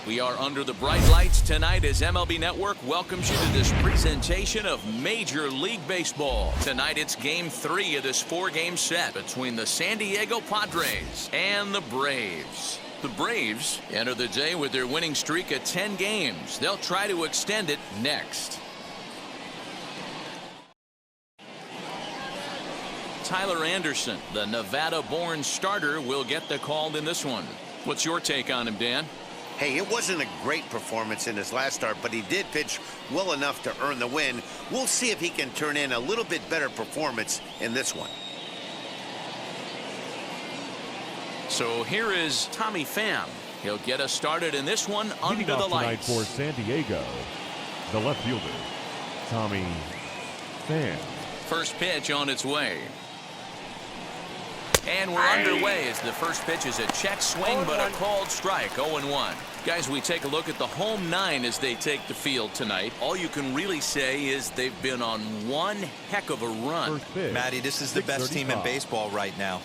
We are under the bright lights tonight as MLB Network welcomes you to this presentation of Major League Baseball. Tonight it's Game 3 of this 4-game set between the San Diego Padres and the Braves. The Braves enter the day with their winning streak at 10 games. They'll try to extend it next. Tyler Anderson, the Nevada-born starter, will get the call in this one. What's your take on him, Dan? Hey, it wasn't a great performance in his last start, but he did pitch well enough to earn the win. We'll see if he can turn in a little bit better performance in this one. So here is Tommy Pham. He'll get us started in this one under the lights. Tonight for San Diego, the left fielder, Tommy Pham. First pitch on its way. And we're underway as the first pitch is a check swing, but a called strike, 0-1. Guys, we take a look at the home 9 as they take the field tonight. All you can really say is they've been on one heck of a run. Matty, this is the best team in baseball right now.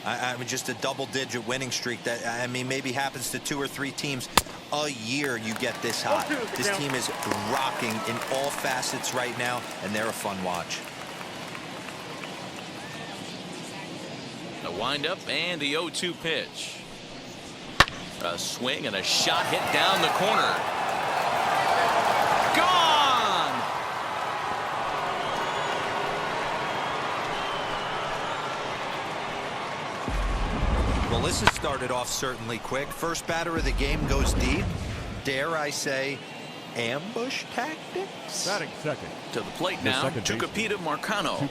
I mean, just a double-digit winning streak that, I mean, maybe happens to 2 or 3 teams a year. You get this hot. This team is rocking in all facets right now, and they're a fun watch. A windup and the 0-2 pitch. A swing and a shot hit down the corner. Gone! Well, this has started off certainly quick. First batter of the game goes deep. Dare I say, ambush tactics? Batting second. To the plate now, Tucupita Marcano.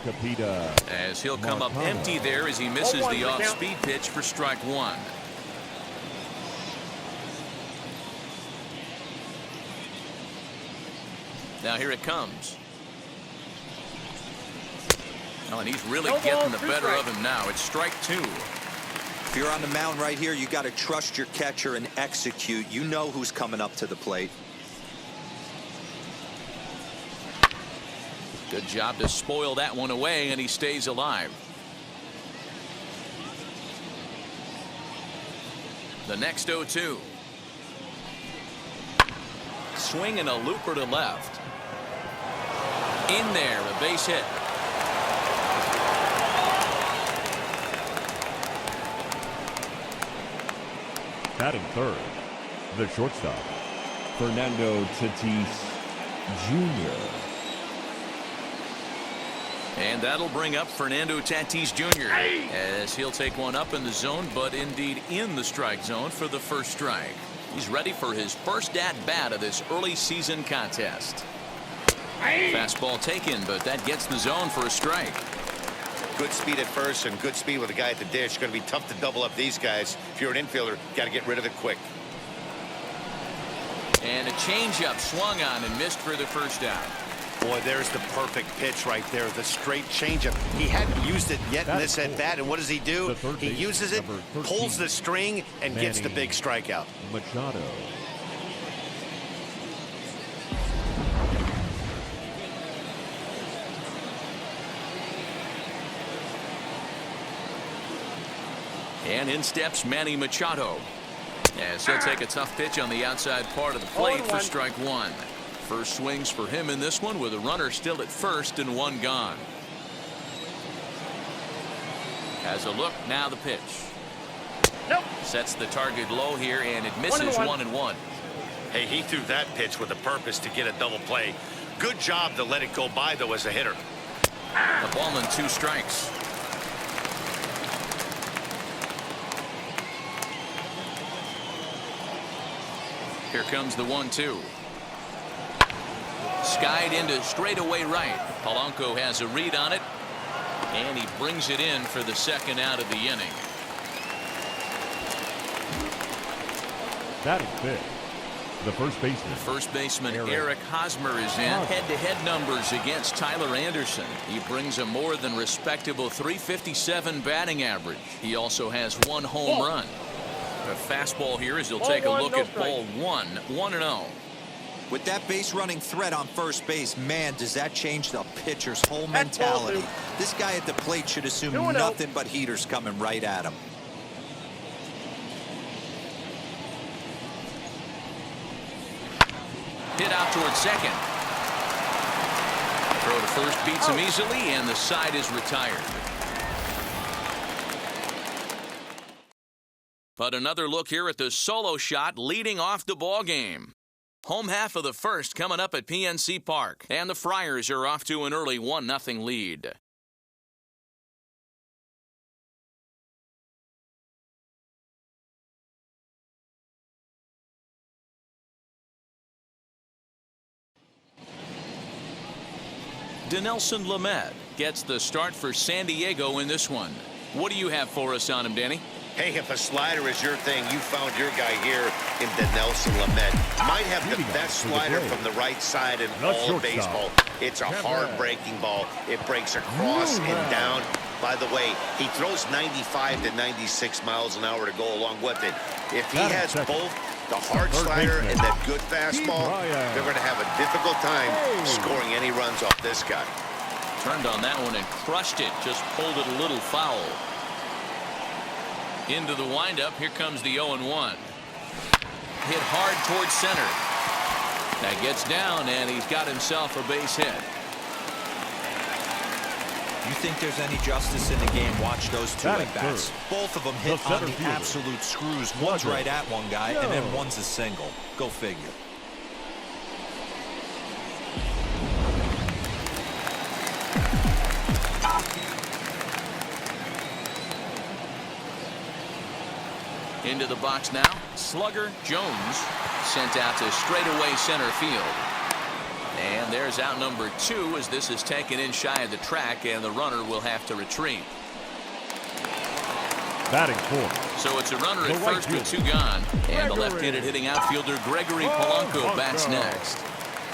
As he'll come up empty there as he misses the off-speed pitch for strike 1. Now here it comes. Oh, and he's really getting the better of him now. It's strike 2. If you're on the mound right here, you got to trust your catcher and execute. You know who's coming up to the plate. Good job to spoil that one away, and he stays alive. The next 0-2. Swing and a looper to left. In there, a base hit. Batting third, the shortstop, Fernando Tatis Jr. And that'll bring up Fernando Tatis Jr. as he'll take one up in the zone, but indeed in the strike zone for the first strike. He's ready for his first at-bat of this early season contest. Fastball taken, but that gets the zone for a strike. Good speed at first and good speed with a guy at the dish. It's going to be tough to double up these guys. If you're an infielder, got to get rid of it quick. And a changeup swung on and missed for the first out. Boy, there's the perfect pitch right there. The straight changeup. He hadn't used it yet in this at-bat, and what does he do? He uses it, pulls the string, and gets the big strikeout. Machado. And in steps Manny Machado as he'll take a tough pitch on the outside part of the plate for strike 1. First swings for him in this one with a runner still at first and 1 gone. Has a look, now the pitch. Sets the target low here and it misses 1-1. Hey, he threw that pitch with a purpose to get a double play. Good job to let it go by, though, as a hitter. A ball and 2 strikes. Here comes the 1-2. Skied into straightaway right. Polanco has a read on it, and he brings it in for the second out of the inning. Batting fifth, the first baseman. First baseman Eric Hosmer is in. Head-to-head numbers against Tyler Anderson. He brings a more than respectable .357 batting average. He also has 1 home run. A fastball here as he'll take a look at ball 1, 1-0. With that base running threat on first base, man, does that change the pitcher's whole mentality. This guy at the plate should assume nothing but heaters coming right at him. Hit out towards second. Throw to first beats him easily, and the side is retired. But another look here at the solo shot leading off the ball game. Home half of the first coming up at PNC Park, and the Friars are off to an early 1-0 lead. Denelson Lamed gets the start for San Diego in this one. What do you have for us on him, Danny? Hey, if a slider is your thing, you found your guy here in Denelson Lamed. Might have the best slider from the right side in all of baseball. It's a hard-breaking ball. It breaks across and down. By the way, he throws 95 to 96 miles an hour to go along with it. If he has both the hard slider and that good fastball, they're going to have a difficult time scoring any runs off this guy. Turned on that one and crushed it. Just pulled it a little foul. Into the windup. Here comes the 0-1. Hit hard towards center. That gets down, and he's got himself a base hit. You think there's any justice in the game? Watch those two at-bats. Both of them hit on the absolute screws. One's right at one guy, and then one's a single. Go figure. Into the box now. Slugger Jones sent out to straightaway center field. And there's out number 2 as this is taken in shy of the track, and the runner will have to retreat. Batting fourth. So it's a runner at first with 2 gone. And the left-handed hitting outfielder Gregory Polanco bats next.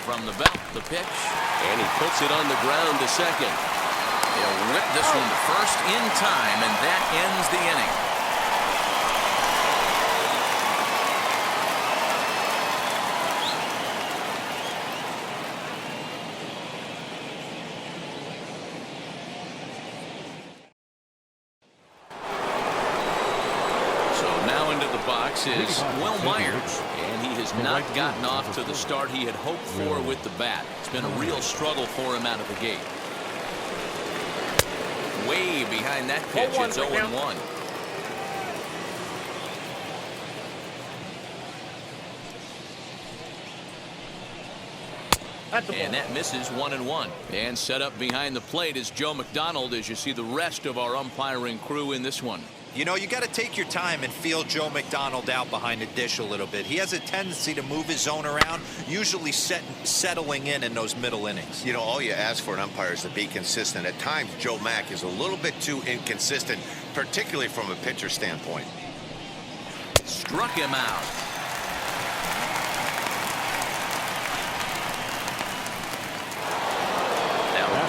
From the belt, the pitch. And he puts it on the ground to second. He'll whip this one to first in time, and that ends the inning. Is Will Myers, and he has not gotten off to the start he had hoped for with the bat. It's been a real struggle for him out of the gate. Way behind that pitch, it's 0-1. And that misses 1-1. And set up behind the plate is Joe McDonald as you see the rest of our umpiring crew in this one. You know, you got to take your time and feel Joe McDonald out behind the dish a little bit. He has a tendency to move his zone around, usually settling in those middle innings. You know, all you ask for an umpire is to be consistent. At times, Joe Mack is a little bit too inconsistent, particularly from a pitcher standpoint. Struck him out.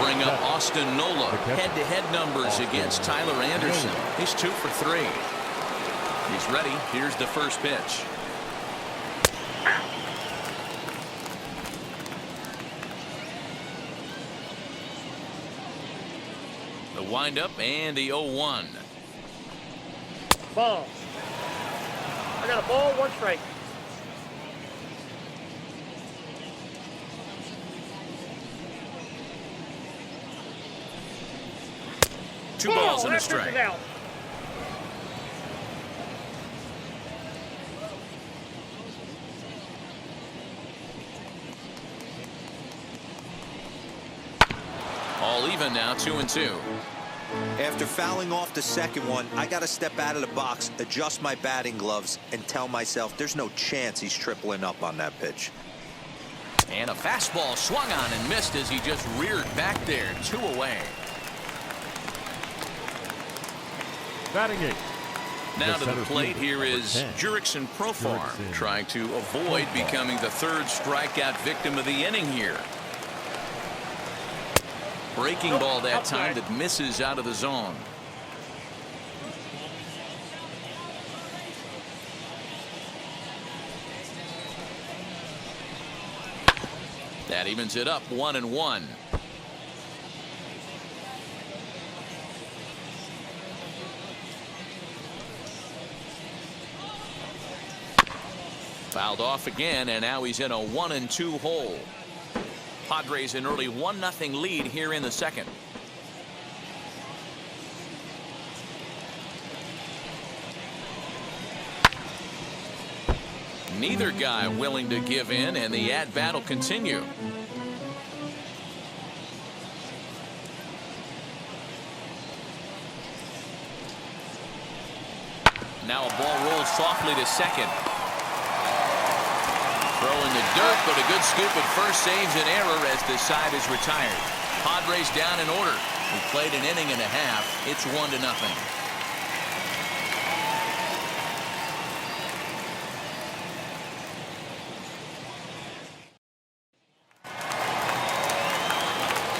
Bring up Austin Nola. Head-to-head numbers against Tyler Anderson. He's 2 for 3. He's ready. Here's the first pitch. The windup and the 0-1. Ball. I got a ball, 1 strike. Two balls and a strike. All even now, 2-2. After fouling off the second one, I got to step out of the box, adjust my batting gloves, and tell myself there's no chance he's tripling up on that pitch. And a fastball swung on and missed as he just reared back there. 2 away. Batting 8. Now to the plate here is Jurickson Profar trying to avoid becoming the 3rd strikeout victim of the inning here. Breaking ball that time that misses out of the zone. That evens it up 1-1. Fouled off again, and now he's in a 1-2 hole. Padres an early 1-0 lead here in the second. Neither guy willing to give in, and the at-bat will continue. Now a ball rolls softly to second. Throw in the dirt, but a good scoop at first saves an error as the side is retired. Padres down in order. We played an inning and a half. It's 1-0.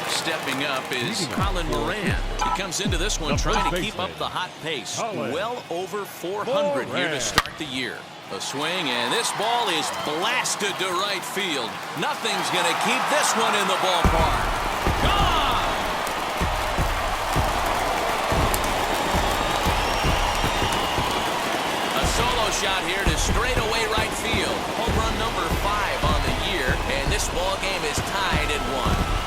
Stepping up is Colin Moran. He comes into this one trying to keep up the hot pace. Well over 400 here to start the year. A swing, and this ball is blasted to right field. Nothing's going to keep this one in the ballpark. Gone! A solo shot here to straightaway right field. Home run number 5 on the year, and this ball game is tied at 1.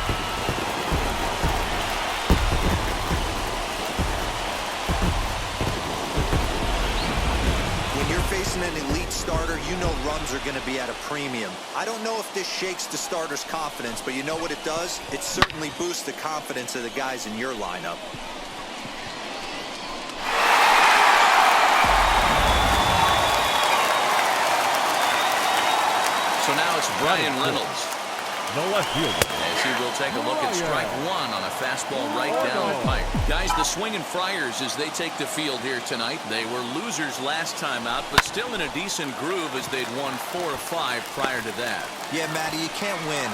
Facing an elite starter, you know runs are going to be at a premium. I don't know if this shakes the starter's confidence, but you know what it does? It certainly boosts the confidence of the guys in your lineup. So now it's Reynolds. The left fielder. As he will take a look at strike 1 on a fastball right down the pipe. Guys, the Swinging Friars, as they take the field here tonight, they were losers last time out, but still in a decent groove as they'd won 4 or 5 prior to that. Yeah, Matty, you can't win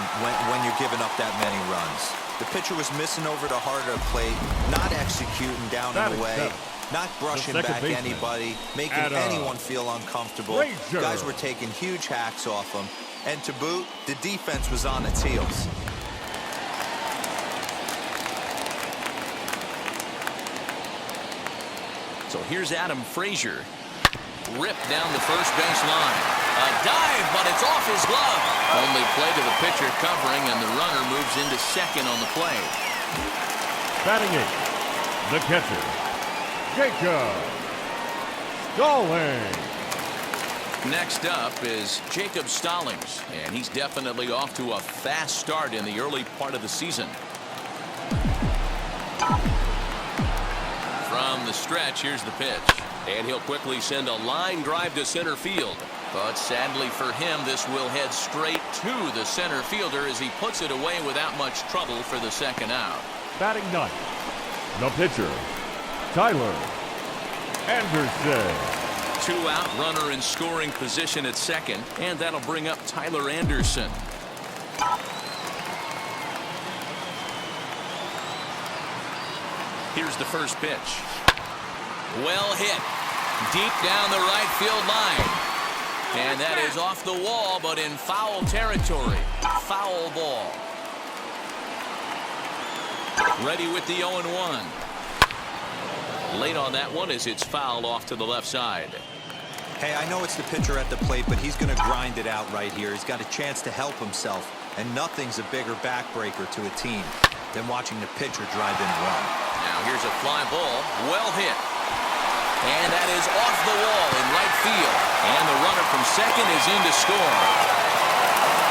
when you're giving up that many runs. The pitcher was missing over the heart of the plate, not executing down and away, not brushing back anybody, making anyone feel uncomfortable. Guys were taking huge hacks off him. And to boot, the defense was on its heels. So here's Adam Frazier. Ripped down the first base line. A dive, but it's off his glove. Only play to the pitcher covering, and the runner moves into second on the play. Batting 8, the catcher, Jacob Stallings. Next up is Jacob Stallings, and he's definitely off to a fast start in the early part of the season. From the stretch, here's the pitch, and he'll quickly send a line drive to center field. But sadly for him, this will head straight to the center fielder as he puts it away without much trouble for the second out. Batting 9, the pitcher, Tyler Anderson. 2 out, runner in scoring position at second, and that'll bring up Tyler Anderson. Here's the first pitch. Well hit. Deep down the right field line. And that is off the wall, but in foul territory. Foul ball. Ready with the 0-1. Late on that one as it's fouled off to the left side. Hey, I know it's the pitcher at the plate, but he's going to grind it out right here. He's got a chance to help himself, and nothing's a bigger backbreaker to a team than watching the pitcher drive in a run. Now here's a fly ball, well hit. And that is off the wall in right field. And the runner from second is in to score.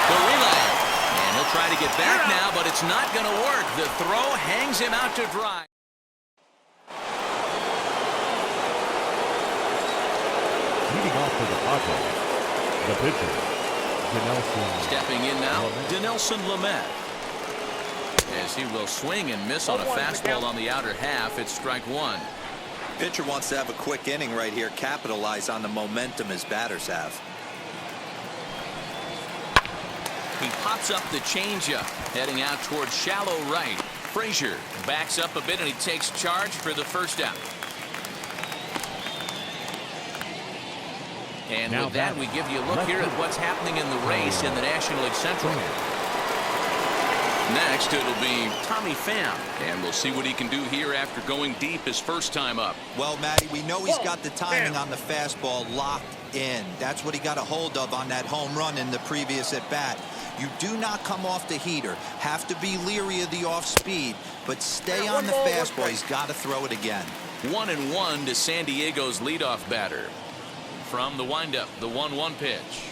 The relay. And he'll try to get back now, but it's not going to work. The throw hangs him out to dry. Leading off for the Padres, the pitcher, Dinelson. Stepping in now, Dinelson Lamet. As he will swing and miss on a fastball on the outer half, it's strike 1. Pitcher wants to have a quick inning right here, capitalize on the momentum his batters have. He pops up the changeup, heading out towards shallow right. Frazier backs up a bit and he takes charge for the first out. And now with that, we give you a look here at what's happening in the race in the National League Central. Next, it'll be Tommy Pham, and we'll see what he can do here after going deep his first time up. Well, Matty, we know he's got the timing on the fastball locked in. That's what he got a hold of on that home run in the previous at-bat. You do not come off the heater. Have to be leery of the off-speed, but stay on the fastball. He's got to throw it again. 1-1 to San Diego's leadoff batter. From the windup, the 1-1 pitch.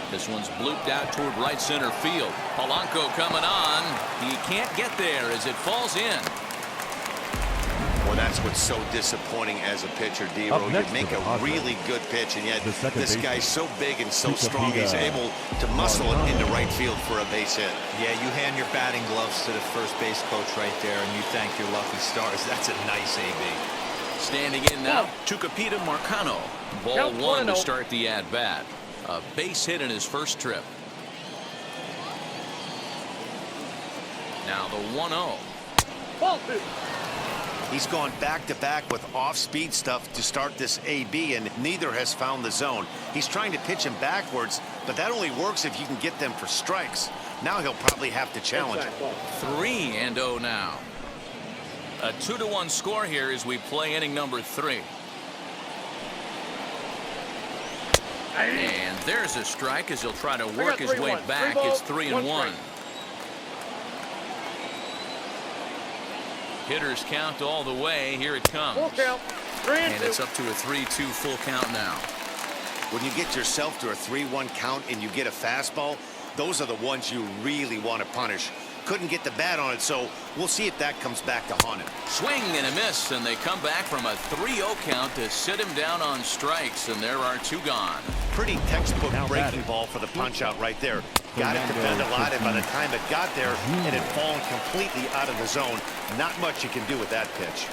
This one's blooped out toward right center field. Polanco coming on. He can't get there as it falls in. Well, that's what's so disappointing as a pitcher, Dero. You make a really good pitch, and yet this guy's so big and so strong, he's able to muscle it into right field for a base hit. Yeah, you hand your batting gloves to the first base coach right there, and you thank your lucky stars. That's a nice AB. Standing in now, Tucupita Marcano. Ball one to start the at-bat. A base hit in his first trip. Now the 1-0. He's gone back-to-back with off-speed stuff to start this AB, and neither has found the zone. He's trying to pitch him backwards, but that only works if you can get them for strikes. Now he'll probably have to challenge it. 3-0 now. A 2-1 score here as we play inning number 3. And there's a strike as he'll try to work his way back. It's 3-1. Hitters count all the way. Here it comes. Full count. 3-2. And it's up to a 3-2 full count now. When you get yourself to a 3-1 count and you get a fastball, those are the ones you really want to punish. Couldn't get the bat on it, so we'll see if that comes back to haunt him. Swing and a miss, and they come back from a 3-0 count to sit him down on strikes, and there are 2 gone. Pretty textbook breaking ball for the punch out right there. Got it to bend a lot, and by the time it got there, it had fallen completely out of the zone. Not much you can do with that pitch.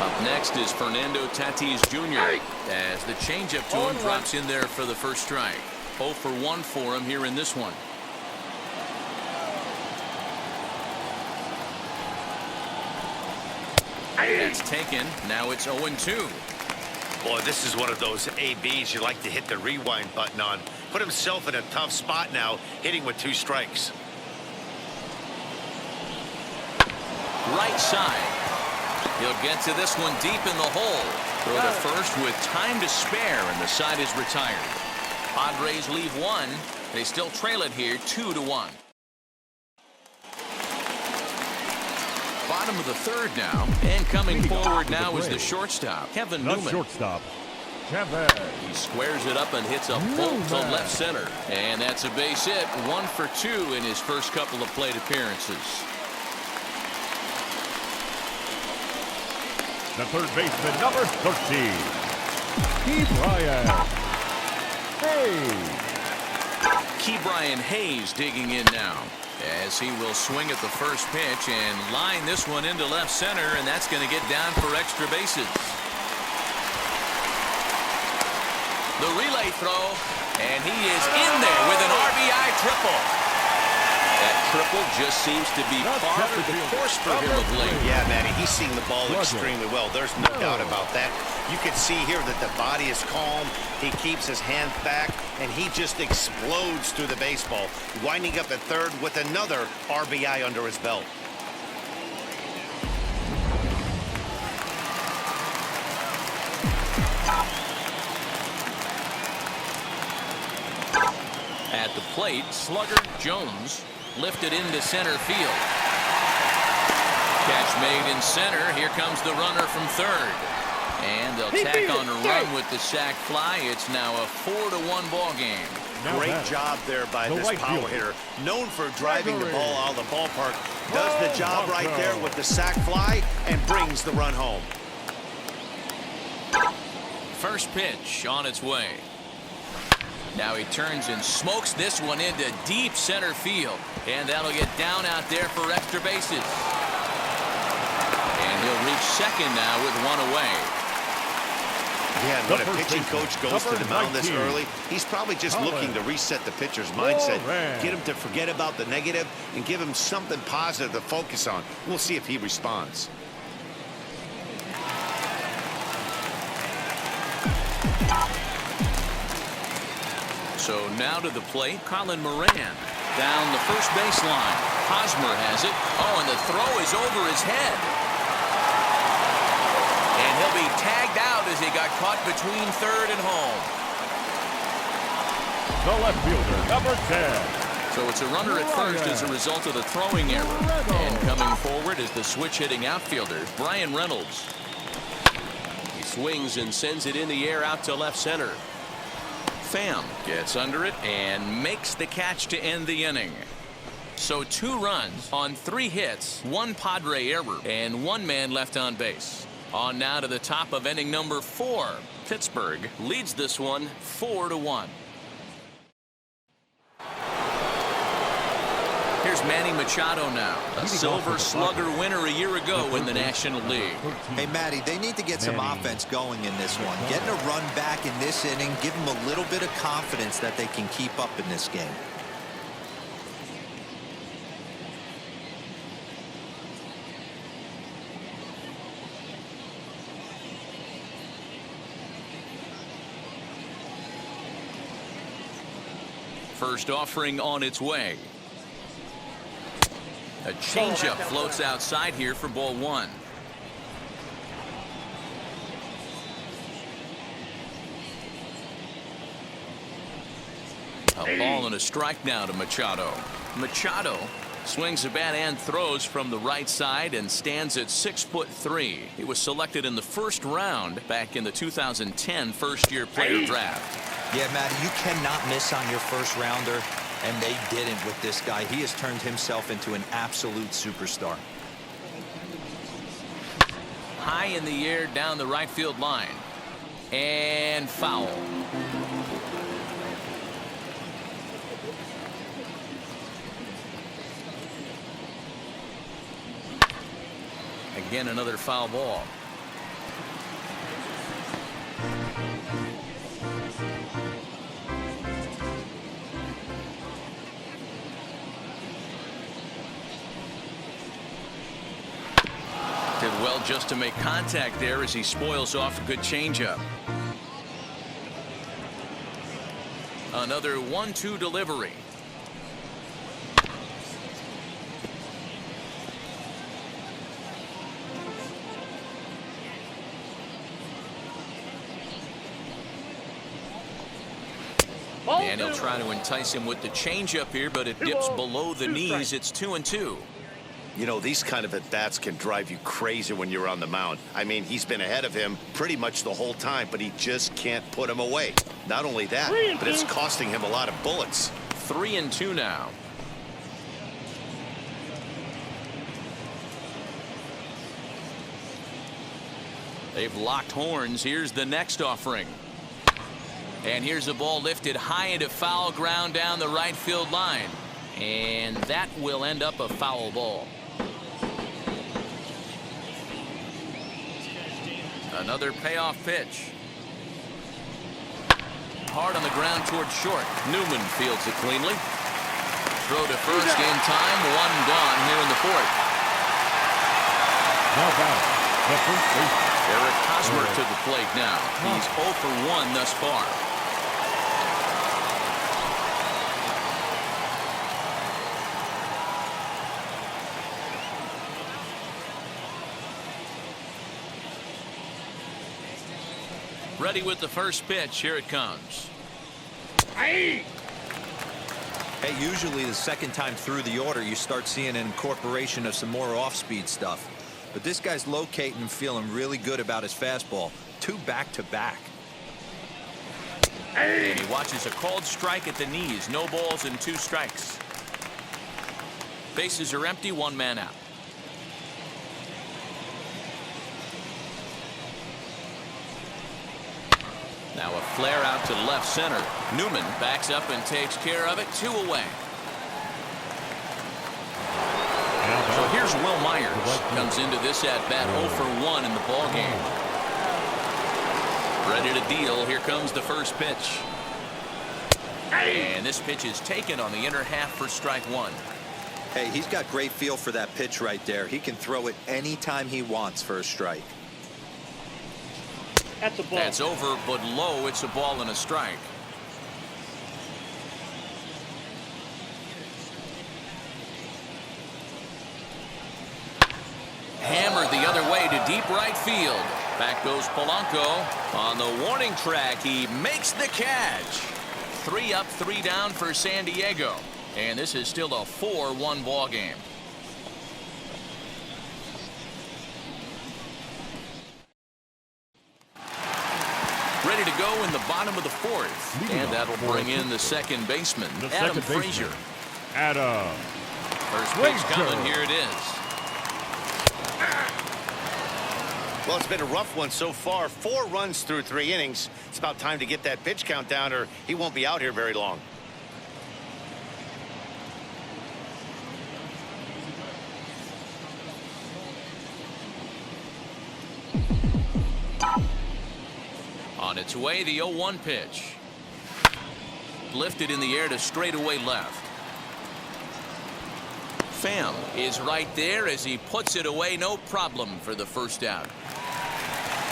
Up next is Fernando Tatis Jr. as the changeup to him drops in there for the first strike. 0 for 1 for him here in this one. That's taken. Now it's 0-2. Boy, this is one of those ABs you like to hit the rewind button on. Put himself in a tough spot now, hitting with 2 strikes. Right side. He'll get to this one deep in the hole. Throw to first with time to spare, and the side is retired. Padres leave 1. They still trail it here 2-1. Bottom of the 3rd now, and coming forward now is the shortstop, Kevin Newman. Shortstop, He squares it up and hits a bolt to left center, and that's a base hit. 1 for 2 in his first couple of plate appearances. the third baseman, number 13, Ke'Bryan Hayes. Ke'Bryan Hayes digging in now as he will swing at the first pitch and line this one into left center, and that's going to get down for extra bases. The relay throw, and he is in there with an RBI triple. That triple just seems to be par for the course for him of late. Yeah, Manny, he's seeing the ball extremely well. There's no doubt about that. You can see here that the body is calm. He keeps his hands back, and he just explodes through the baseball, winding up at third with another RBI under his belt. At the plate, slugger Jones lifted into center field. Catch made in center. Here comes the runner from third. And they'll tack on a run with the sac fly. It's now a 4-1 ball game. Great job there by this power hitter. Known for driving the ball out of the ballpark. Does the job right there with the sac fly and brings the run home. First pitch on its way. Now he turns and smokes this one into deep center field. And that'll get down out there for extra bases. And he'll reach second now with one away. Yeah, and when a pitching coach goes to the mound this early, he's probably just looking to reset the pitcher's mindset, get him to forget about the negative, and give him something positive to focus on. We'll see if he responds. So now to the plate, Colin Moran. Down the first baseline. Hosmer has it. Oh, and the throw is over his head. And he'll be tagged out as he got caught between third and home. The left fielder, number 10. So it's a runner at first as a result of the throwing error. And coming forward is the switch-hitting outfielder, Reynolds. He swings and sends it in the air out to left center. Pham gets under it and makes the catch to end the inning. So 2 runs on 3 hits, 1 Padre error, and 1 man left on base. On now to the top of inning number 4. Pittsburgh leads this one 4-1. Here's Manny Machado now, a Silver Slugger winner a year ago in the National League. Hey, Matty, they need to get some offense going in this one. Getting a run back in this inning, give them a little bit of confidence that they can keep up in this game. First offering on its way. A changeup floats outside here for ball 1. A ball and a strike now to Machado. Machado swings the bat and throws from the right side and stands at 6'3". He was selected in the first round back in the 2010 first-year player draft. Yeah, Matty, you cannot miss on your first rounder. And they didn't with this guy. He has turned himself into an absolute superstar. High in the air down the right field line. And foul. Again, another foul ball. Did well just to make contact there as he spoils off a good changeup. Another 1-2 delivery. And he'll try to entice him with the changeup here, but it dips below the knees. It's 2-2. You know, these kind of at-bats can drive you crazy when you're on the mound. I mean, he's been ahead of him pretty much the whole time, but he just can't put him away. Not only that, but it's costing him a lot of bullets. 3-2 now. They've locked horns. Here's the next offering. And here's the ball lifted high into foul ground down the right field line. And that will end up a foul ball. Another payoff pitch. Hard on the ground towards short. Newman fields it cleanly. Throw to first in time. 1 gone here in the 4th. Now back, the first baseman. Eric Hosmer to the plate now. He's 0 for 1 thus far. Ready with the first pitch. Here it comes. Hey, usually the second time through the order, you start seeing an incorporation of some more off-speed stuff. But this guy's locating and feeling really good about his fastball. 2 back-to-back. And he watches a called strike at the knees. No balls and 2 strikes. Bases are empty. 1 man out. Now a flare out to left center. Newman backs up and takes care of it. 2 away. So here's Will Myers. Comes into this at bat 0 for 1 in the ballgame. Ready to deal. Here comes the first pitch. And this pitch is taken on the inner half for strike one. Hey, he's got great feel for that pitch right there. He can throw it anytime he wants for a strike. That's a ball. That's over, but low. It's a ball and a strike. Hammered the other way to deep right field. Back goes Polanco. On the warning track, he makes the catch. 3 up, 3 down for San Diego. And this is still a 4-1 ball game. Ready to go in the bottom of the fourth. And that'll bring in the second baseman, Adam Frazier. Adam. First pitch coming. Here it is. Well, it's been a rough one so far. 4 runs through 3 innings. It's about time to get that pitch count down, or he won't be out here very long. On its way, the 0-1 pitch. Lifted in the air to straightaway left. Pham is right there as he puts it away. No problem for the first out.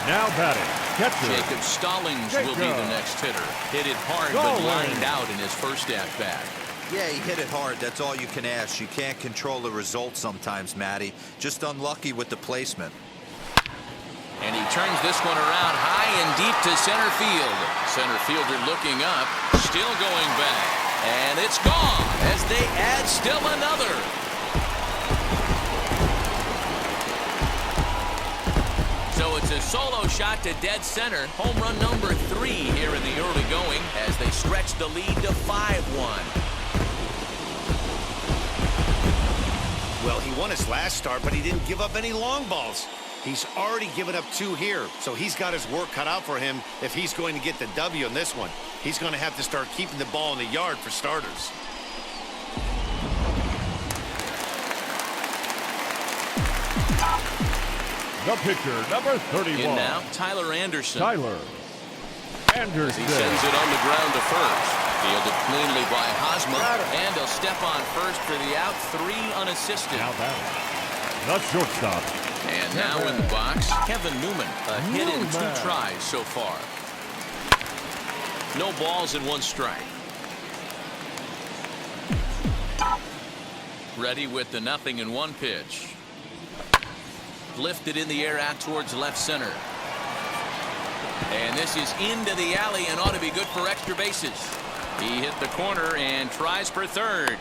Now batting, catcher. Jacob Stallings will be the next hitter. Hit it hard, but lined out in his first at-bat. Yeah, he hit it hard. That's all you can ask. You can't control the result sometimes, Matty. Just unlucky with the placement. And he turns this one around high and deep to center field. Center fielder looking up, still going back. And it's gone as they add still another. So it's a solo shot to dead center. Home run number 3 here in the early going as they stretch the lead to 5-1. Well, he won his last start, but he didn't give up any long balls. He's already given up 2 here, so he's got his work cut out for him if he's going to get the W in this one. He's going to have to start keeping the ball in the yard for starters. The pitcher, number 31. In now, Tyler Anderson. Tyler Anderson. He sends it on the ground to first. Fielded cleanly by Hosmer, and he'll step on first for the out. 3 unassisted. Now batting, the shortstop. And now in the box, Kevin Newman. A hit in 2 tries so far. No balls and 1 strike. Ready with the 0-1 pitch. Lifted in the air out towards left center. And this is into the alley and ought to be good for extra bases. He hit the corner and tries for third.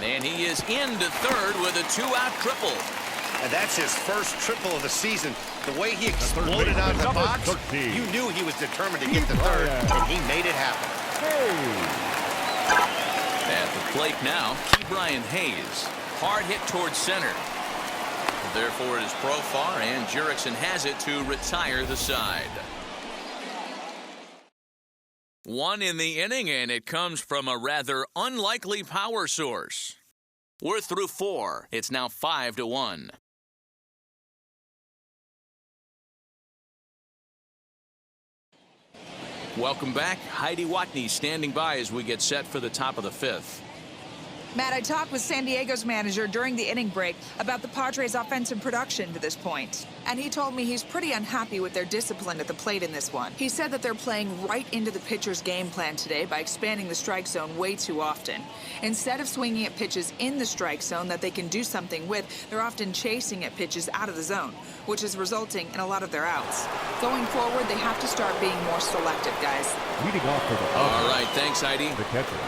And he is into third with a 2-out triple. And that's his first triple of the season. The way he exploded out of the box, you knew he was determined to get the third, and he made it happen. At the plate now, Brian Hayes. Hard hit towards center. Therefore, it is Profar, and Jurickson has it to retire the side. 1 in the inning, and it comes from a rather unlikely power source. We're through 4. It's now 5-1. Welcome back. Heidi Watney standing by as we get set for the top of the 5th. Matt, I talked with San Diego's manager during the inning break about the Padres' offensive production to this point. And he told me he's pretty unhappy with their discipline at the plate in this one. He said that they're playing right into the pitcher's game plan today by expanding the strike zone way too often. Instead of swinging at pitches in the strike zone that they can do something with, they're often chasing at pitches out of the zone, which is resulting in a lot of their outs. Going forward, they have to start being more selective, guys. Leading off for the All right, thanks, Heidi. The catcher,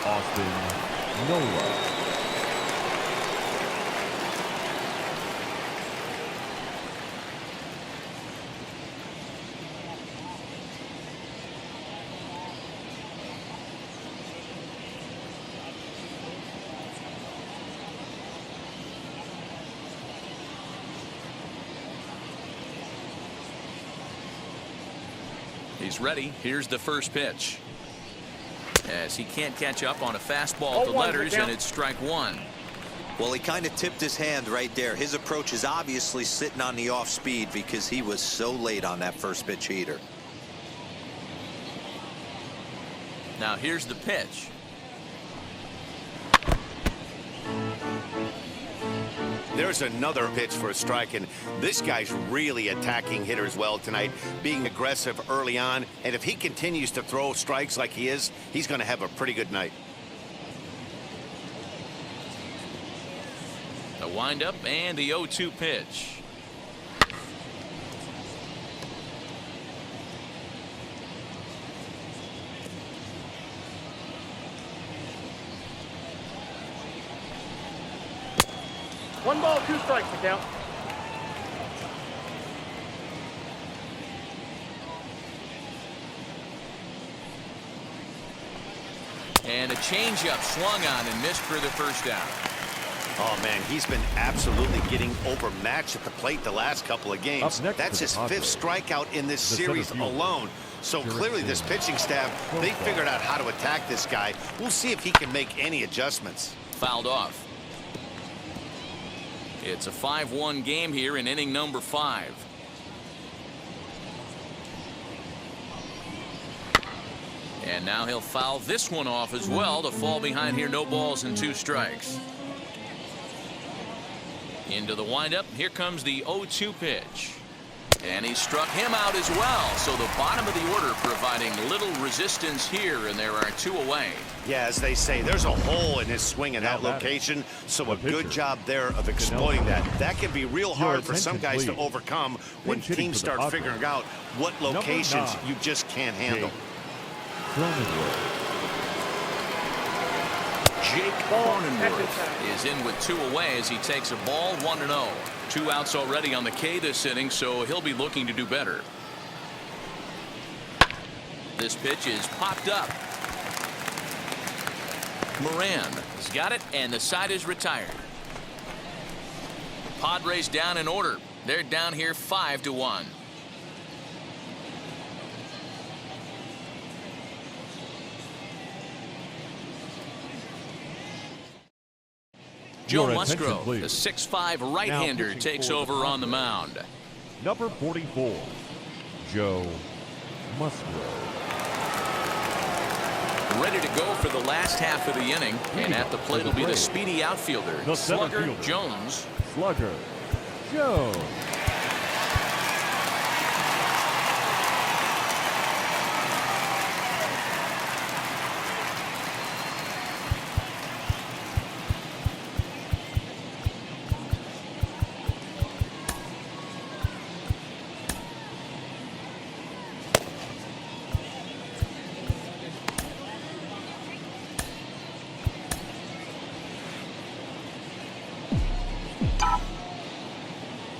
Austin Nola. He's ready. Here's the first pitch. As he can't catch up on a fastball at the letters, and it's strike 1. Well, he kind of tipped his hand right there. His approach is obviously sitting on the off speed because he was so late on that first pitch heater. Now here's the pitch. There's another pitch for a strike, and this guy's really attacking hitters well tonight, being aggressive early on, and if he continues to throw strikes like he is, he's going to have a pretty good night. The windup and the 0-2 pitch. One ball, two strikes to count. And a changeup swung on and missed for the first out. Oh, man, he's been absolutely getting overmatched at the plate the last couple of games. Up next That's to his the fifth strikeout in this the series center field. alone. So clearly this pitching staff, they figured out how to attack this guy. We'll see if he can make any adjustments. Fouled off. It's a 5-1 game here in inning number 5. And now he'll foul this one off as well to fall behind here. No balls and 2 strikes. Into the windup. Here comes the 0-2 pitch. And he struck him out as well. So the bottom of the order providing little resistance here, and there are 2 away. Yeah, as they say, there's a hole in his swing in that location, so a good job there of exploiting that. That can be real hard for some guys to overcome when teams start figuring out what locations you just can't handle. Jake Cronenworth is in with 2 away as he takes a ball, 1-0. 2 outs already on the K this inning, so he'll be looking to do better. This pitch is popped up. Moran has got it, and the side is retired. Padres down in order. They're down here 5-1. Joe Musgrove, the 6'5" right-hander, takes over on the mound. Number 44, Joe Musgrove. Ready to go for the last half of the inning, and at the plate will be the speedy outfielder, The Slugger fielder. Jones. Slugger Jones.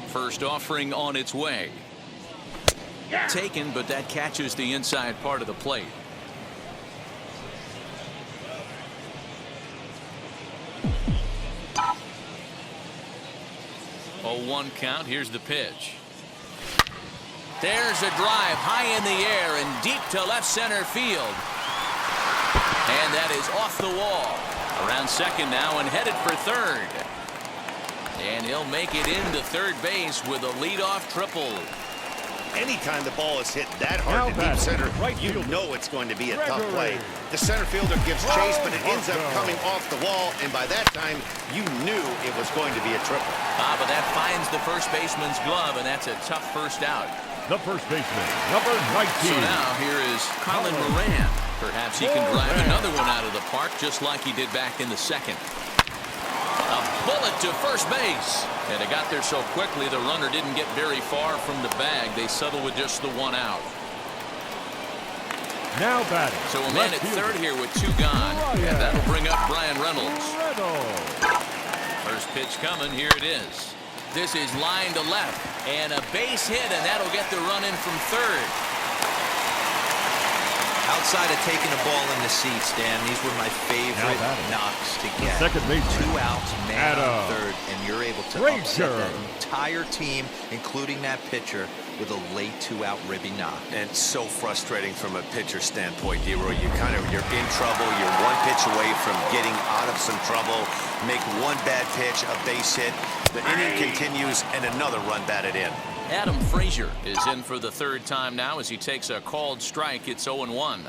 First offering on its way. Taken, but that catches the inside part of the plate. 0-1 count. Here's the pitch. There's a drive high in the air and deep to left center field. And that is off the wall. Around second now and headed for third. And he'll make it into third base with a leadoff triple. Anytime the ball is hit that hard to deep center, you know it's going to be a tough play. The center fielder gives chase, but it ends up coming off the wall, and by that time, you knew it was going to be a triple. But that finds the first baseman's glove, and that's a tough first out. The first baseman, number 19. So now here is Colin Moran. Perhaps he can drive another one out of the park, just like he did back in the second. A bullet to first base. And it got there so quickly, the runner didn't get very far from the bag. They settled with just the one out. Now batting. So a man at third here with 2 gone. And that'll bring up Brian Reynolds. First pitch coming. Here it is. This is line to left. And a base hit, and that'll get the run in from third. Outside of taking a ball in the seats, Dan, these were my favorite knocks to get. Second baseman, 2 outs, man on third, and you're able to upset that entire team, including that pitcher, with a late 2-out ribby knock. And so frustrating from a pitcher standpoint, D-Roy. You're in trouble. You're one pitch away from getting out of some trouble. Make one bad pitch, a base hit. The inning continues, and another run batted in. Adam Frazier is in for the third time now as he takes a called strike. It's 0-1.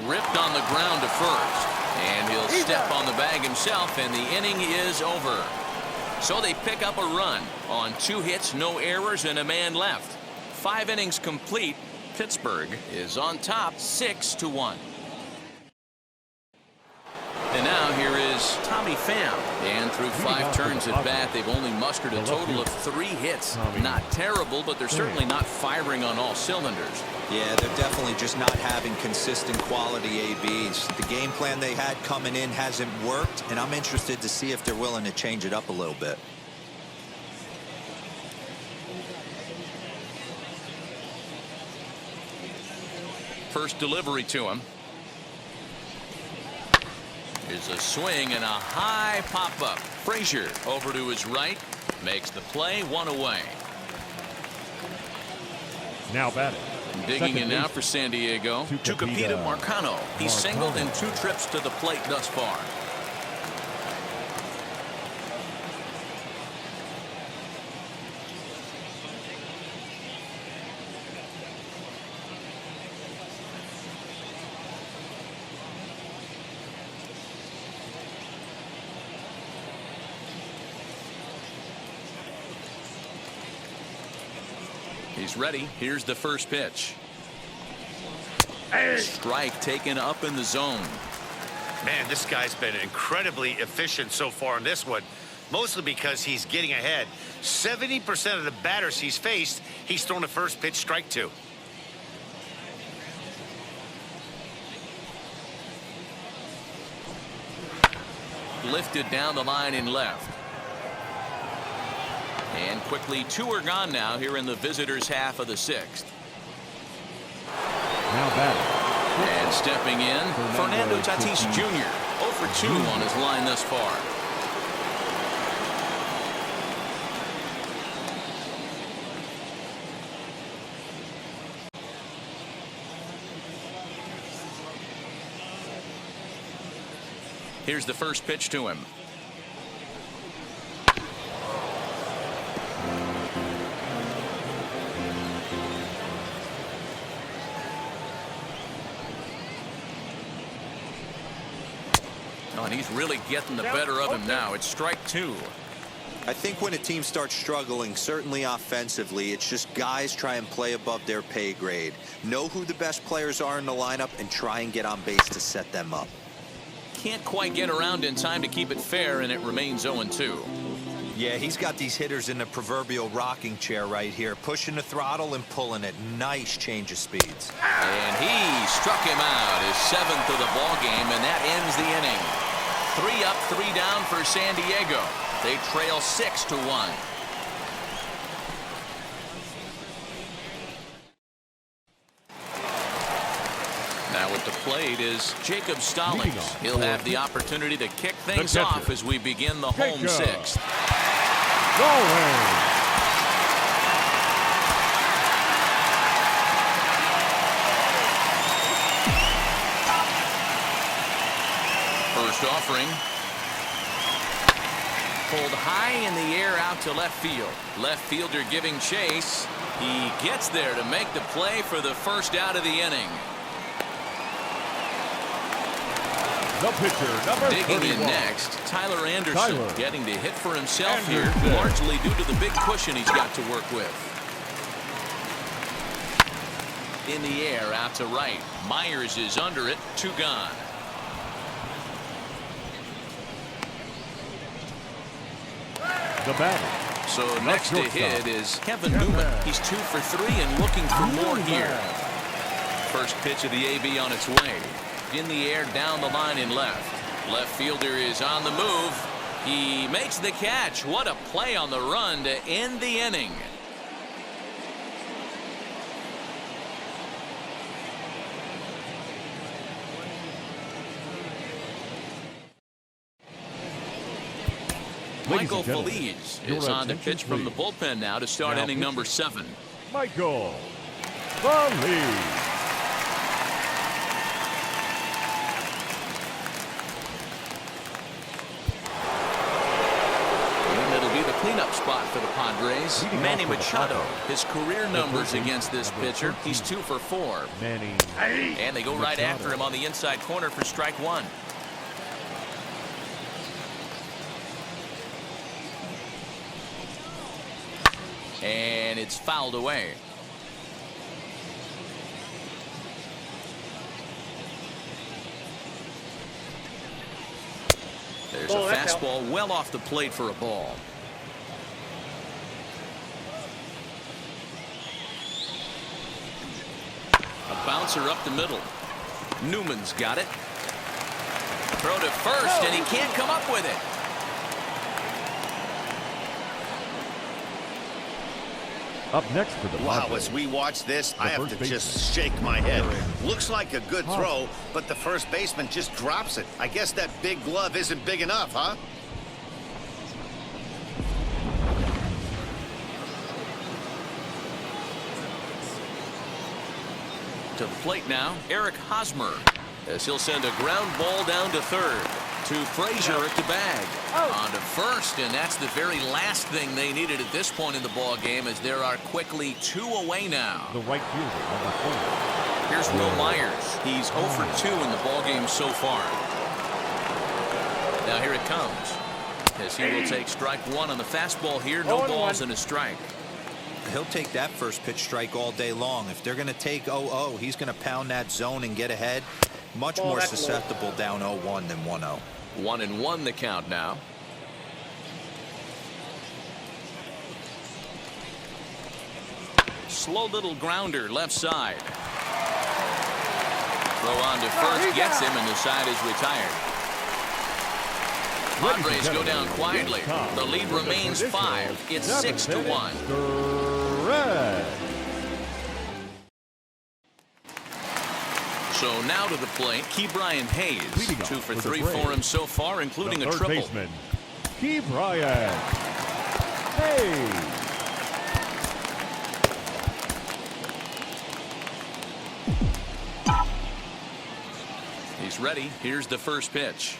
Ripped on the ground to first, and he'll step on the bag himself, and the inning is over. So they pick up a run on 2 hits, no errors, and a man left. 5 innings complete. Pittsburgh is on top 6-1. And now here is Tommy Pham. And through 5 turns at bat, they've only mustered a total of 3 hits. Not terrible, but they're certainly not firing on all cylinders. Yeah, they're definitely just not having consistent quality ABs. The game plan they had coming in hasn't worked, and I'm interested to see if they're willing to change it up a little bit. First delivery to him. Here's a swing and a high pop-up. Frazier over to his right. Makes the play, 1 away. Now batting. Digging in now for San Diego. Tucupita Marcano. He's singled in 2 trips to the plate thus far. He's ready. Here's the first pitch. Strike taken up in the zone. Man, this guy's been incredibly efficient so far in this one, mostly because he's getting ahead. 70% of the batters he's faced, he's thrown a first pitch strike to. Lifted down the line in left. And quickly 2 are gone now here in the visitors' half of the 6th. Now batting. And stepping in, Fernando Tatis Jr. 0 for 2 on his line thus far. Here's the first pitch to him. And he's really getting the better of him now. It's strike 2. I think when a team starts struggling, certainly offensively, it's just guys try and play above their pay grade. Know who the best players are in the lineup and try and get on base to set them up. Can't quite get around in time to keep it fair, and it remains 0-2. Yeah, he's got these hitters in the proverbial rocking chair right here, pushing the throttle and pulling it. Nice change of speeds. And he struck him out, his 7th of the ball game, and that ends the inning. 3 up, 3 down for San Diego. They trail 6-1. Now at the plate is Jacob Stallings. He'll have the opportunity to kick things off as we begin the home 6th. First offering. Pulled high in the air out to left field. Left fielder giving chase. He gets there to make the play for the first out of the inning. The pitcher, number Digging 31. in next, Tyler Anderson getting to hit for himself here, largely due to the big cushion he's got to work with. In the air out to right. Myers is under it. 2 gone. The batter. So next to hit is Kevin Newman. He's 2 for 3 and looking for more here. First pitch of the AB on its way. In the air down the line in left. Left fielder is on the move. He makes the catch. What a play on the run to end the inning. Michael and gentlemen, Feliz your is on to attention, pitch from the please. bullpen now to start Now inning number pitching. 7. Michael Feliz. And it'll be the cleanup spot for the Padres. Leading Manny off for the Machado, Padres. his career numbers base, against this number pitcher. 13. He's 2 for 4. Manny. And they go right Machado. after him on the inside corner for strike 1. And it's fouled away. There's a That's out. fastball well off the plate for a ball. A bouncer up the middle. Newman's got it. Throw to first, and he can't come up with it. Up next for the Wow, Padres. as we watch this, I have first to baseman. just shake my head. Looks like a good throw, but the first baseman just drops it. I guess that big glove isn't big enough, huh? To the plate now, Eric Hosmer, as he'll send a ground ball down to third. To Frazier at the bag. On to first, and that's the very last thing they needed at this point in the ball game, as there are quickly 2 away now. The right fielder, number 4. Here's Will Myers. He's 0 for 2 in the ball game so far. Now here it comes, as he will take strike 1 on the fastball here. No 0-1. balls and a strike. He'll take that first pitch strike all day long. If they're going to take 0-0, he's going to pound that zone and get ahead. Much more that's low. susceptible down 0-1 than 1-0. 1-1 the count now. Slow little grounder left side. Throw on to first, gets him, and the side is retired. Padres go down quietly. The lead remains 5. It's 6-1. So now to the plate, Key Brian Hayes. 2 for 3 for him so far, including a Third triple. baseman, Key Brian. Hey. He's ready. Here's the first pitch.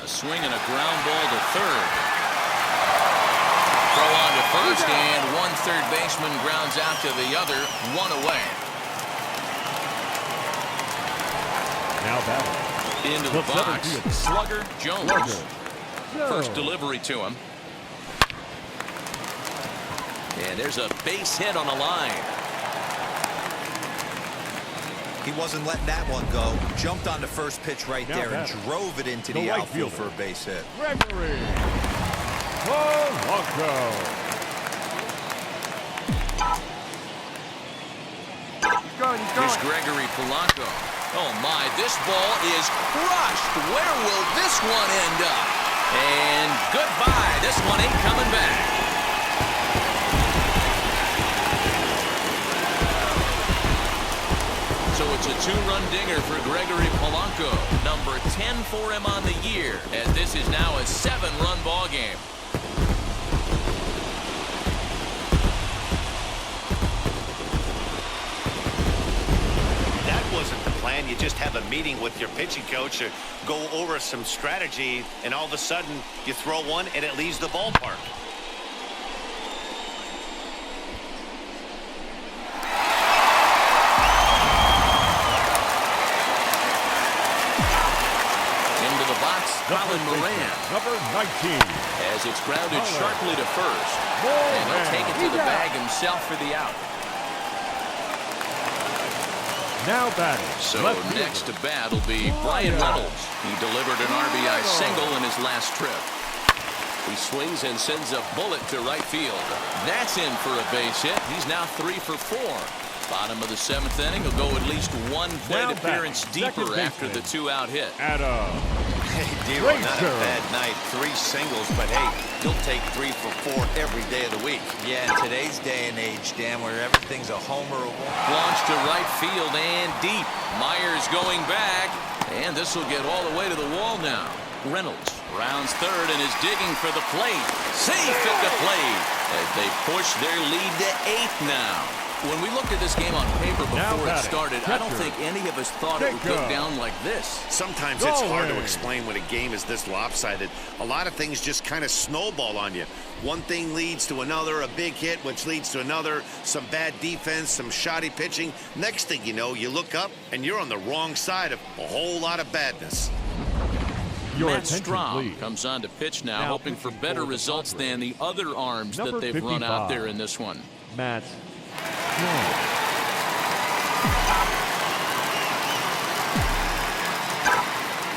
A swing and a ground ball to third. Throw on to first, and one third baseman grounds out to the other. 1 away. Now batting. Into the The center box. fielder. Slugger Jones. Slugger. First delivery to him. And there's a base hit on the line. He wasn't letting that one go. Jumped on the first pitch right Now there and batting. drove it into The the right outfield fielder. for a base hit. Gregory Polanco. Here's Gregory Polanco. Oh my, this ball is crushed. Where will this one end up? And goodbye. This one ain't coming back. So it's a 2-run dinger for Gregory Polanco. Number 10 for him on the year, as this is now a 7-run ball game. That wasn't the plan. You just have a meeting with your pitching coach to go over some strategy, and all of a sudden you throw one and it leaves the ballpark. Into the box, Colin Moran. Number 19. As it's grounded sharply to first. Moran. And he'll take it to the bag himself for the out. Now batting. So left fielder. next to bat will be Brian Reynolds. He delivered an RBI single in his last trip. He swings and sends a bullet to right field. That's in for a base hit. He's now 3 for 4. Bottom of the 7th inning. He'll go at least one plate Now appearance batting, deeper second after the baseman. 2-out hit. Adam. Hey, Dero, not a Frazier. bad night. 3 singles, but hey, he'll take 3 for 4 every day of the week. Yeah, in today's day and age, Dan, where everything's a homer. Launch to right field and deep. Myers going back. And this will get all the way to the wall now. Reynolds rounds third and is digging for the plate. Safe at the plate as they push their lead to 8 now. When we looked at this game on paper before it started, I don't think any of us thought it would go down like this. Sometimes it's hard to explain when a game is this lopsided. A lot of things just kind of snowball on you. One thing leads to another, a big hit, which leads to another, some bad defense, some shoddy pitching. Next thing you know, you look up and you're on the wrong side of a whole lot of badness. Matt Strahm comes on to pitch now, hoping for better results than the other arms that they've run out there in this one. Matt.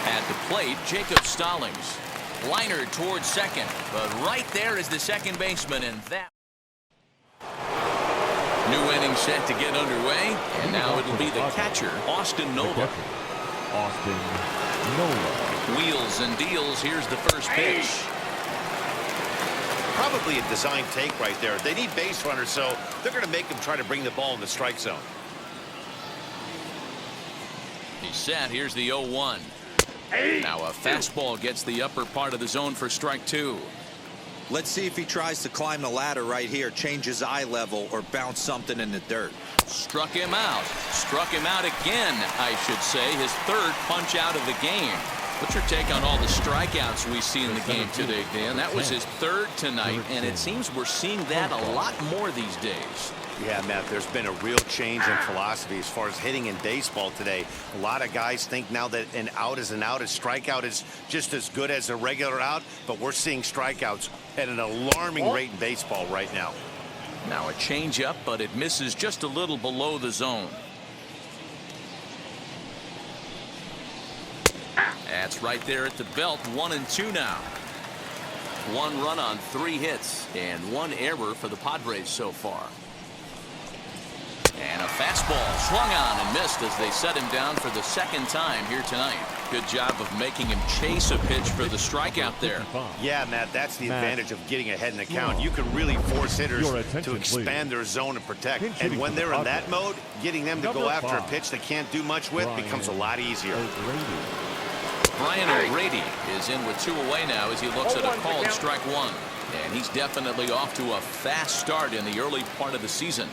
At the plate, Jacob Stallings. Liner towards second, but right there is the second baseman, and that. New inning set to get underway, and now it'll be the catcher, Austin Nola. Wheels and deals. Here's the first pitch. Probably a design take right there. They need base runners, so they're going to make them try to bring the ball in the strike zone. He's set. Here's the 0-1. Now a fastball gets the upper part of the zone for strike 2. Let's see if he tries to climb the ladder right here, change his eye level, or bounce something in the dirt. Struck him out. Struck him out again, I should say. His third punch out of the game. What's your take on all the strikeouts we see in the game today, Dan? That was his third tonight, and it seems we're seeing that a lot more these days. Yeah, Matt, there's been a real change in philosophy as far as hitting in baseball today. A lot of guys think now that an out is an out, a strikeout is just as good as a regular out, but we're seeing strikeouts at an alarming rate in baseball right now. Now a changeup, but it misses just a little below the zone. That's right there at the belt. 1-2 now. 1 run on 3 hits and 1 error for the Padres so far. And a fastball swung on and missed as they set him down for the second time here tonight. Good job of making him chase a pitch for the strikeout there. Yeah, Matt, that's the advantage of getting ahead in the count. You can really force hitters to expand their zone and protect. And when they're in that mode, getting them to go after a pitch they can't do much with becomes a lot easier. Brian O'Grady is in with 2 away now as he looks at a called strike 1. And he's definitely off to a fast start in the early part of the season.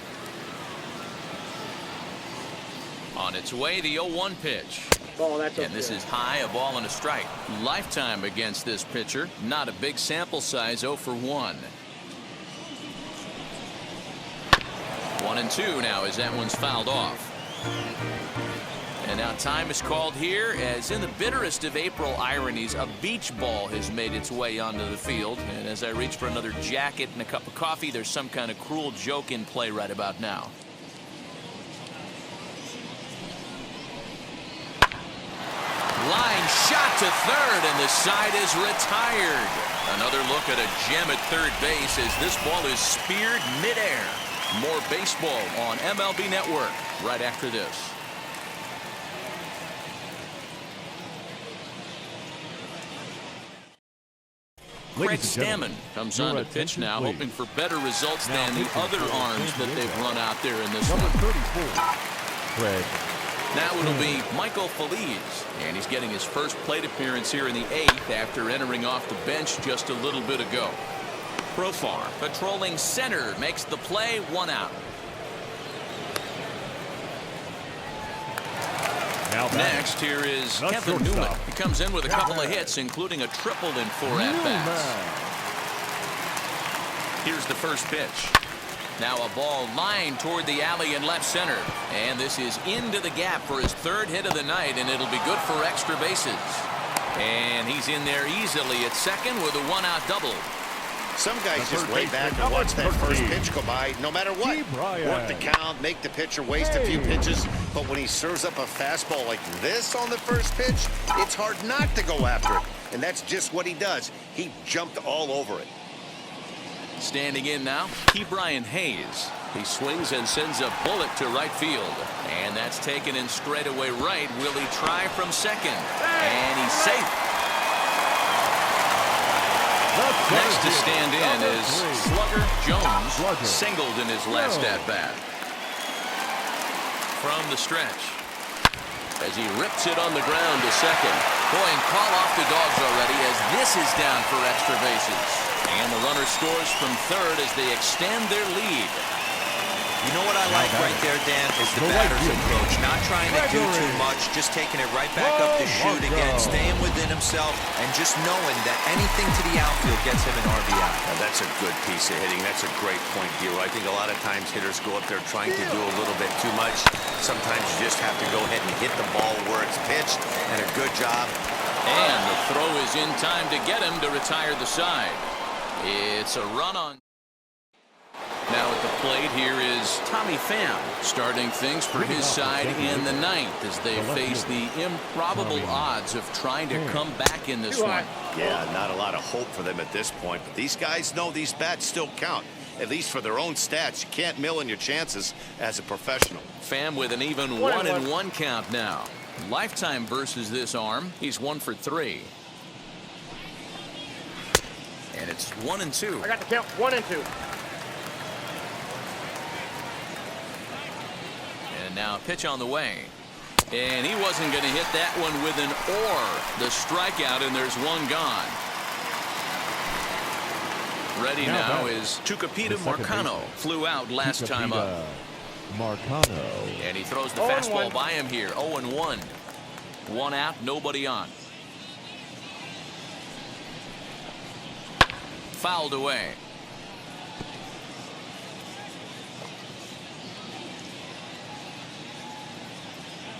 On its way, the 0-1 pitch. And this is high, a ball and a strike. Lifetime against this pitcher. Not a big sample size, 0 for 1. 1-2 now as that one's fouled off. And now time is called here as in the bitterest of April ironies, a beach ball has made its way onto the field. And as I reach for another jacket and a cup of coffee, there's some kind of cruel joke in play right about now. Line shot to third, and the side is retired. Another look at a gem at third base as this ball is speared midair. More baseball on MLB Network right after this. Craig Stammen comes on to pitch now, hoping for better results than the other arms that they've run out there in this one. Craig. Now it'll be Michael Feliz, and he's getting his first plate appearance here in the 8th after entering off the bench just a little bit ago. Profar patrolling center makes the play, 1 out. Next, here is Kevin Newman. He comes in with a couple of hits, including a triple in 4 at-bats. Here's the first pitch. Now a ball lined toward the alley in left center. And this is into the gap for his 3rd hit of the night, and it'll be good for extra bases. And he's in there easily at second with a 1-out double. Some guys just lay back and watch that first pitch go by, no matter what. Work the count, make the pitcher waste a few pitches. But when he serves up a fastball like this on the first pitch, it's hard not to go after it. And that's just what he does. He jumped all over it. Standing in now, Brian Hayes. He swings and sends a bullet to right field. And that's taken in straightaway right. Will he try from second? And he's safe. Next to stand in is Slugger Jones, singled in his last at-bat. From the stretch, as he rips it on the ground to second. Boy, and call off the dogs already as this is down for extra bases. And the runner scores from third as they extend their lead. You know what I like right there, Dan, is the batter's approach. Not trying to do too much, just taking it right back up to shoot again, staying within himself, and just knowing that anything to the outfield gets him an RBI. Now, that's a good piece of hitting. That's a great point, Hero. I think a lot of times hitters go up there trying to do a little bit too much. Sometimes you just have to go ahead and hit the ball where it's pitched, and a good job. And the throw is in time to get him to retire the side. It's a run on. Now at the plate here is Tommy Pham starting things for his side in the ninth as they face the improbable odds of trying to come back in this one. Yeah, not a lot of hope for them at this point, but these guys know these bats still count. At least for their own stats, you can't mill in your chances as a professional. Pham with an even 1-1 count now. Lifetime versus this arm. He's 1 for 3. And it's 1-2. I got the count. 1-2. And now a pitch on the way. And he wasn't going to hit that one with an or. The strikeout, and there's one gone. Ready now is Tucupita Marcano. Flew out last time up. Marcano. And he throws the fastball by him here. 0-1. 1 out, nobody on. Fouled away.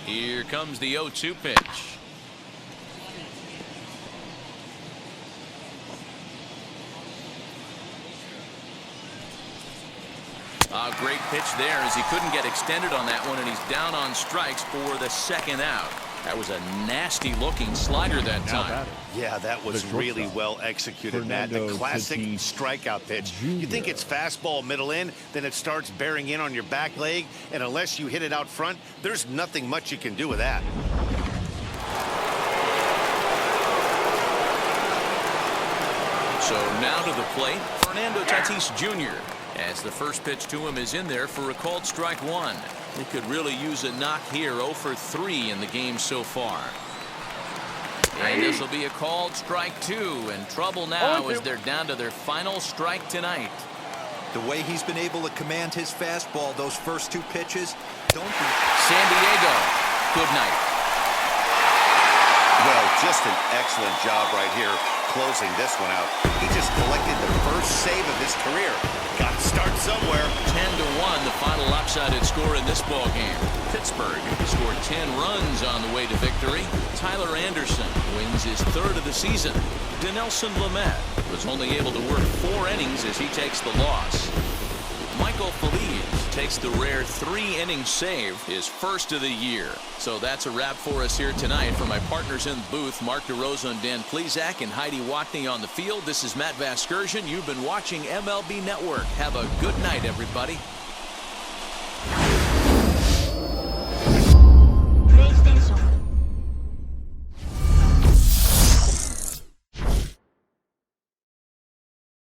Here comes the 0-2 pitch. A great pitch there as he couldn't get extended on that one, and he's down on strikes for the second out. That was a nasty looking slider that time. Yeah, that was really well executed, Matt. The classic strikeout pitch. You think it's fastball middle in, then it starts bearing in on your back leg, and unless you hit it out front, there's nothing much you can do with that. So now to the plate, Fernando Tatis Jr. as the first pitch to him is in there for a called strike 1. He could really use a knock here. 0 for 3 in the game so far. And this will be a called strike 2. And trouble now as they're down to their final strike tonight. The way he's been able to command his fastball, those first 2 pitches, don't be. San Diego, good night. Well, just an excellent job right here closing this one out. He just collected the first save of his career. Got to start somewhere. 10-1, the final lopsided score in this ball game. Pittsburgh scored 10 runs on the way to victory. Tyler Anderson wins his 3rd of the season. Dinelson Lamet was only able to work 4 innings as he takes the loss. Michael Feliz takes the rare 3-inning save, his first of the year. So that's a wrap for us here tonight. For my partners in the booth, Mark DeRosa and Dan Plesac and Heidi Watney on the field, this is Matt Vasgersian. You've been watching MLB Network. Have a good night, everybody.